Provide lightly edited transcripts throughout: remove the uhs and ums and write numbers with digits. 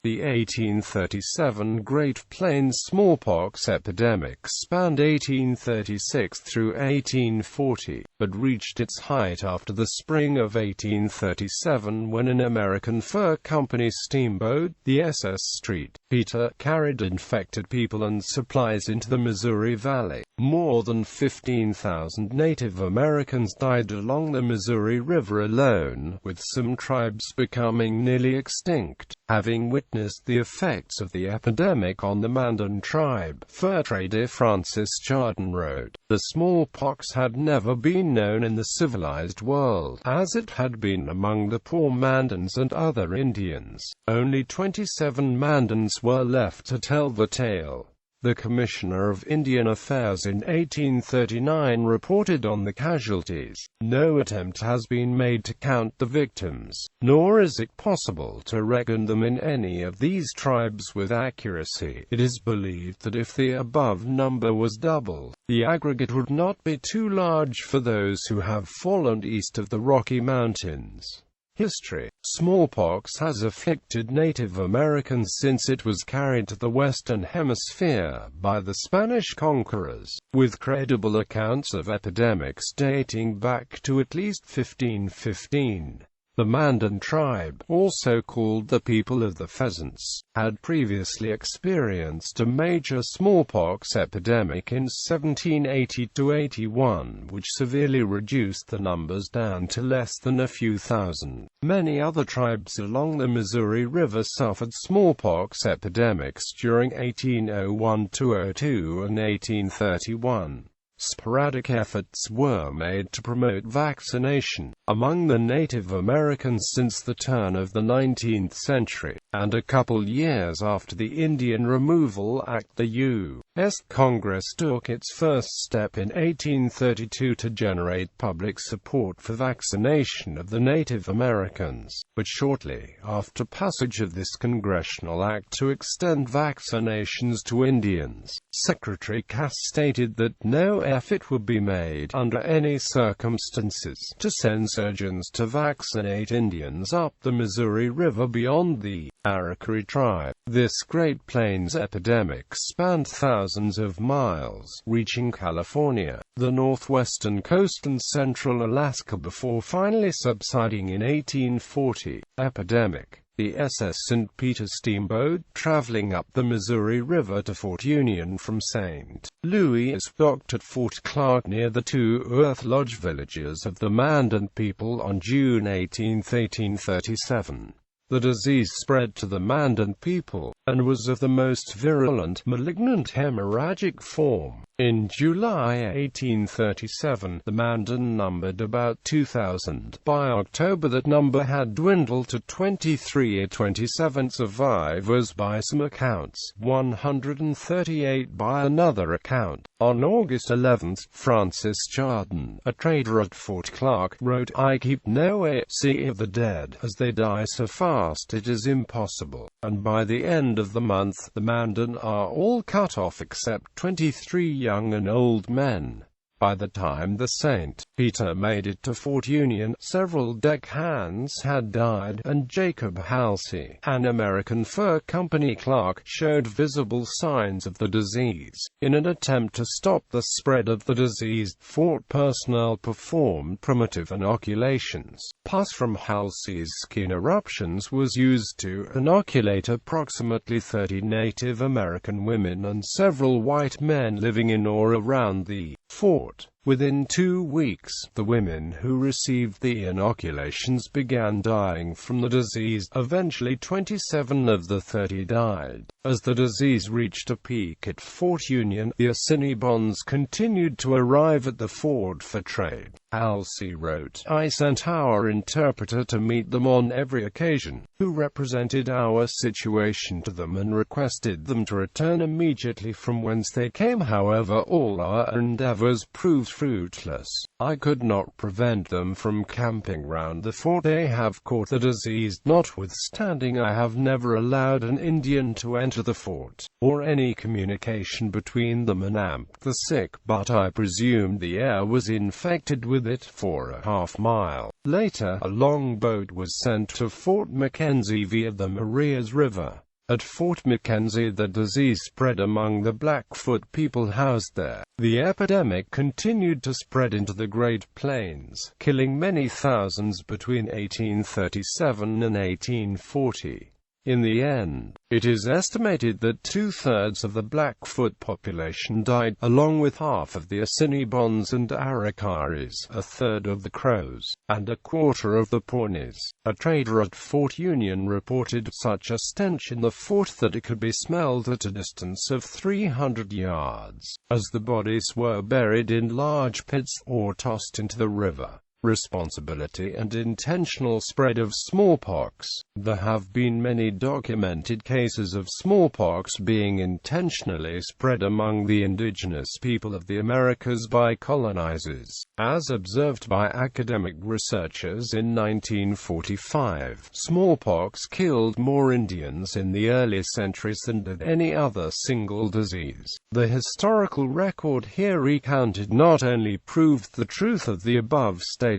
The 1837 Great Plains smallpox epidemic spanned 1836 through 1840, but reached its height after the spring of 1837 when an American fur company steamboat, the S.S.St.Peter, carried infected people and supplies into the Missouri Valley. More than 15,000 Native Americans died along the Missouri River alone, with some tribes becoming nearly extinct. Having witnessed the effects of the epidemic on the Mandan tribe, fur trader Francis Chardon wrote, "The smallpox had never been known in the civilized world, as it had been among the poor Mandans and other Indians. Only 27 Mandans were left to tell the tale." The Commissioner of Indian Affairs in 1839 reported on the casualties. No attempt has been made to count the victims, nor is it possible to reckon them in any of these tribes with accuracy. It is believed that if the above number was doubled, the aggregate would not be too large for those who have fallen east of the Rocky Mountains. History. Smallpox has afflicted Native Americans since it was carried to the Western Hemisphere by the Spanish conquerors, with credible accounts of epidemics dating back to at least 1515. The Mandan tribe, also called the People of the Pheasants, had previously experienced a major smallpox epidemic in 1780–81, which severely reduced the numbers down to less than a few thousand. Many other tribes along the Missouri River suffered smallpox epidemics during 1801–02 and 1831. Sporadic efforts were made to promote vaccination among the Native Americans since the turn of the 19th century, and a couple years after the Indian Removal Act, the U.S. Congress took its first step in 1832 to generate public support for vaccination of the Native Americans. But shortly after passage of this congressional act to extend vaccinations to Indians, Secretary Cass stated that no effort would be made, under any circumstances, to send surgeons to vaccinate Indians up the Missouri River beyond the Arikari tribe. This Great Plains epidemic spanned thousands of miles, reaching California, the northwestern coast and central Alaska before finally subsiding in 1840. Epidemic. The S.S.St.Peter steamboat, traveling up the Missouri River to Fort Union from St. Louis, docked at Fort Clark near the two Earth Lodge villages of the Mandan people on June 18, 1837. The disease spread to the Mandan people, and was of the most virulent, malignant hemorrhagic form. In July 1837, the Mandan numbered about 2,000. By October that number had dwindled to 23, 27 survivors by some accounts, 138 by another account. On August 11, Francis Chardon, a trader at Fort Clark, wrote, "I keep no AC of the dead, as they die so fast it is impossible, and by the end of the month, the Mandan are all cut off except 23 young and old men." By the time the St. Peter made it to Fort Union, several deckhands had died, and Jacob Halsey, an American fur company clerk, showed visible signs of the disease. In an attempt to stop the spread of the disease, Fort personnel performed primitive inoculations. Pus from Halsey's skin eruptions was used to inoculate approximately 30 Native American women and several white men living in or around the fort. Within 2 weeks, the women who received the inoculations began dying from the disease. Eventually 27 of the 30 died. As the disease reached a peak at Fort Union, the Assiniboines continued to arrive at the fort for trade. Halsey wrote, "I sent our interpreter to meet them on every occasion, who represented our situation to them and requested them to return immediately from whence they came. However, all our endeavors proved fruitless. I could not prevent them from camping round the fort. They have caught the disease. Notwithstanding, I have never allowed an Indian to enter the fort, or any communication between them and the sick, but I presumed the air was infected with it for a half-mile. Later, a longboat was sent to Fort McKenzie via the Marias River. At Fort Mackenzie, the disease spread among the Blackfoot people housed there. The epidemic continued to spread into the Great Plains, killing many thousands between 1837 and 1840. In the end, it is estimated that 2/3 of the Blackfoot population died, along with half of the Assiniboines and Arikaris, 1/3 of the Crows, and 1/4 of the Pawnees. A trader at Fort Union reported such a stench in the fort that it could be smelled at a distance of 300 yards, as the bodies were buried in large pits or tossed into the river. Responsibility and intentional spread of smallpox. There have been many documented cases of smallpox being intentionally spread among the indigenous people of the Americas by colonizers, as observed by academic researchers in 1945. Smallpox killed more Indians in the early centuries than did any other single disease. The historical record here recounted not only proved the truth of the above statement,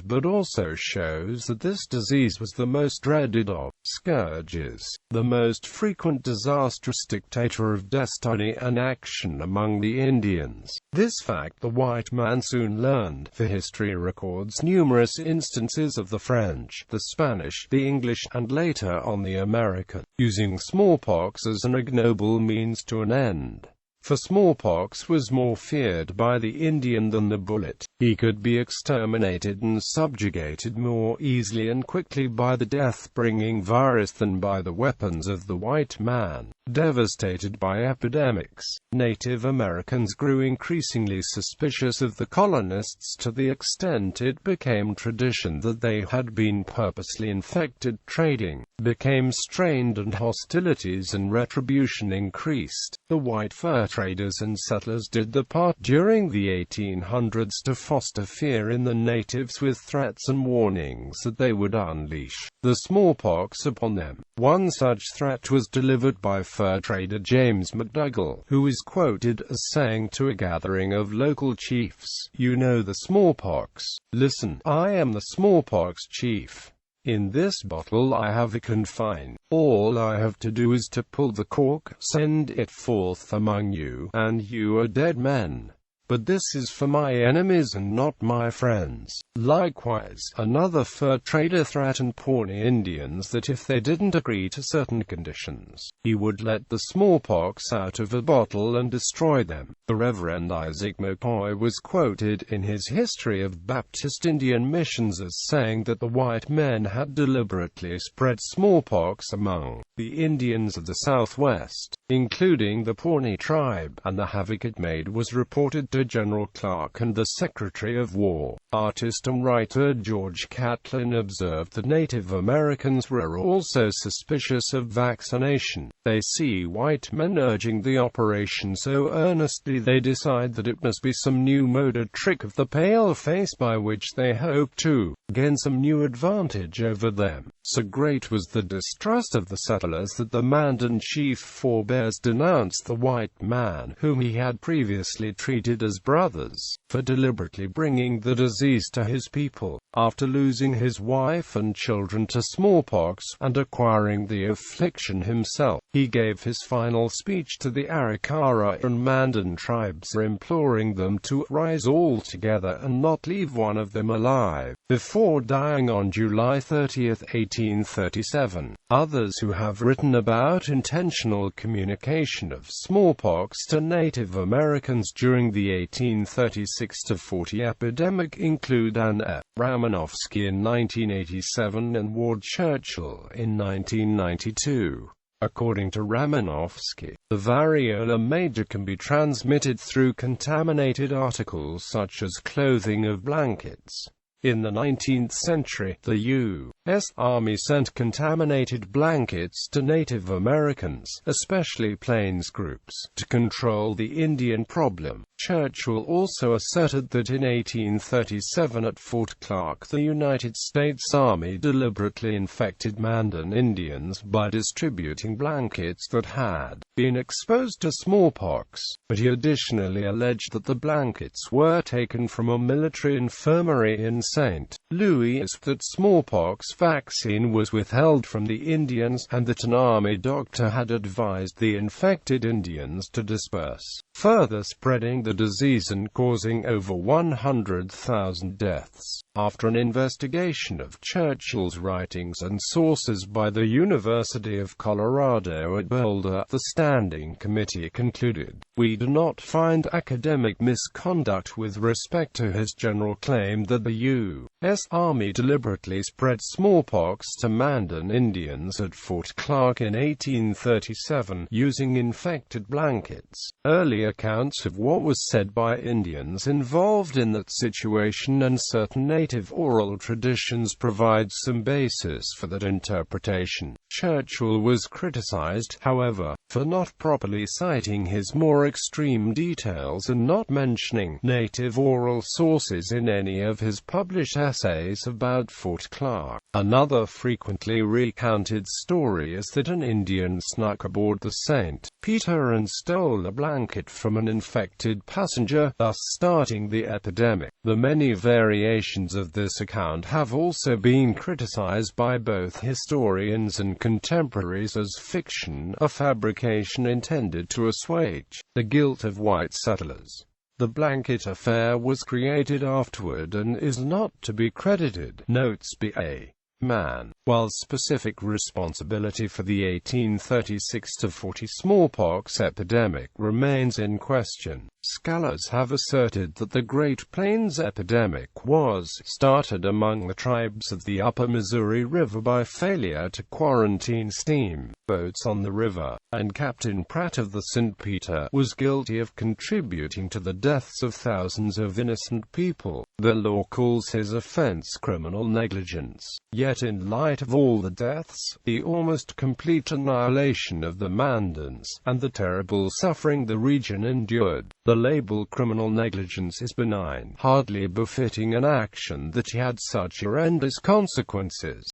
but also shows that this disease was the most dreaded of scourges, the most frequent disastrous dictator of destiny and action among the Indians. This fact the white man soon learned, for history records numerous instances of the French, the Spanish, the English, and later on the American, using smallpox as an ignoble means to an end. For smallpox was more feared by the Indian than the bullet. He could be exterminated and subjugated more easily and quickly by the death-bringing virus than by the weapons of the white man. Devastated by epidemics, Native Americans grew increasingly suspicious of the colonists to the extent it became tradition that they had been purposely infected. Trading became strained and hostilities and retribution increased. The white fur traders and settlers did their part during the 1800s to foster fear in the natives with threats and warnings that they would unleash the smallpox upon them. One such threat was delivered by fur trader James McDougall, who is quoted as saying to a gathering of local chiefs, "You know the smallpox. Listen, I am the smallpox chief. In this bottle I have a confine. All I have to do is to pull the cork, send it forth among you, and you are dead men. But this is for my enemies and not my friends." Likewise, another fur trader threatened Pawnee Indians that if they didn't agree to certain conditions, he would let the smallpox out of a bottle and destroy them. The Reverend Isaac McCoy was quoted in his History of Baptist Indian Missions as saying that the white men had deliberately spread smallpox among the Indians of the Southwest, including the Pawnee tribe, and the havoc it made was reported to General Clark and the Secretary of War. Artist and writer George Catlin observed that Native Americans were also suspicious of vaccination. They see white men urging the operation so earnestly they decide that it must be some new mode, a trick of the pale face by which they hope to gain some new advantage over them. So great was the distrust of the settlers that the Mandan chief forebears denounced the white man, whom he had previously treated as brothers, for deliberately bringing the disease to his people. After losing his wife and children to smallpox, and acquiring the affliction himself, he gave his final speech to the Arikara and Mandan tribes, imploring them to rise all together and not leave one of them alive, before dying on July 30, 1837. Others who have written about intentional communication of smallpox to Native Americans during the 1836–40 epidemic include Anne F. Ramanovsky in 1987 and Ward Churchill in 1992. According to Ramanovsky, the variola major can be transmitted through contaminated articles such as clothing or blankets. In the 19th century, the U.S. Army sent contaminated blankets to Native Americans, especially Plains groups, to control the Indian problem. Churchill also asserted that in 1837 at Fort Clark the United States Army deliberately infected Mandan Indians by distributing blankets that had been exposed to smallpox, but he additionally alleged that the blankets were taken from a military infirmary in St. Louis, that smallpox vaccine was withheld from the Indians, and that an army doctor had advised the infected Indians to disperse, further spreading the disease and causing over 100,000 deaths. After an investigation of Churchill's writings and sources by the University of Colorado at Boulder, the Standing Committee concluded, "We do not find academic misconduct with respect to his general claim that the U.S. Army deliberately spread smallpox to Mandan Indians at Fort Clark in 1837, using infected blankets." Early accounts of what was said by Indians involved in that situation and certain native oral traditions provide some basis for that interpretation. Churchill was criticized, however, for not properly citing his more extreme details and not mentioning native oral sources in any of his published essays about Fort Clark. Another frequently recounted story is that an Indian snuck aboard the St.Peter and stole a blanket from an infected passenger, thus starting the epidemic. The many variations of this account have also been criticized by both historians and contemporaries as fiction, a fabrication intended to assuage the guilt of white settlers. The blanket affair was created afterward and is not to be credited, notes B.A. Mann. While specific responsibility for the 1836–40 smallpox epidemic remains in question, scholars have asserted that the Great Plains epidemic was started among the tribes of the upper Missouri River by failure to quarantine steamboats on the river, and Captain Pratt of the St. Peter was guilty of contributing to the deaths of thousands of innocent people. The law calls his offense criminal negligence. Yet in light of all the deaths, the almost complete annihilation of the Mandans, and the terrible suffering the region endured, the label criminal negligence is benign, hardly befitting an action that had such horrendous consequences.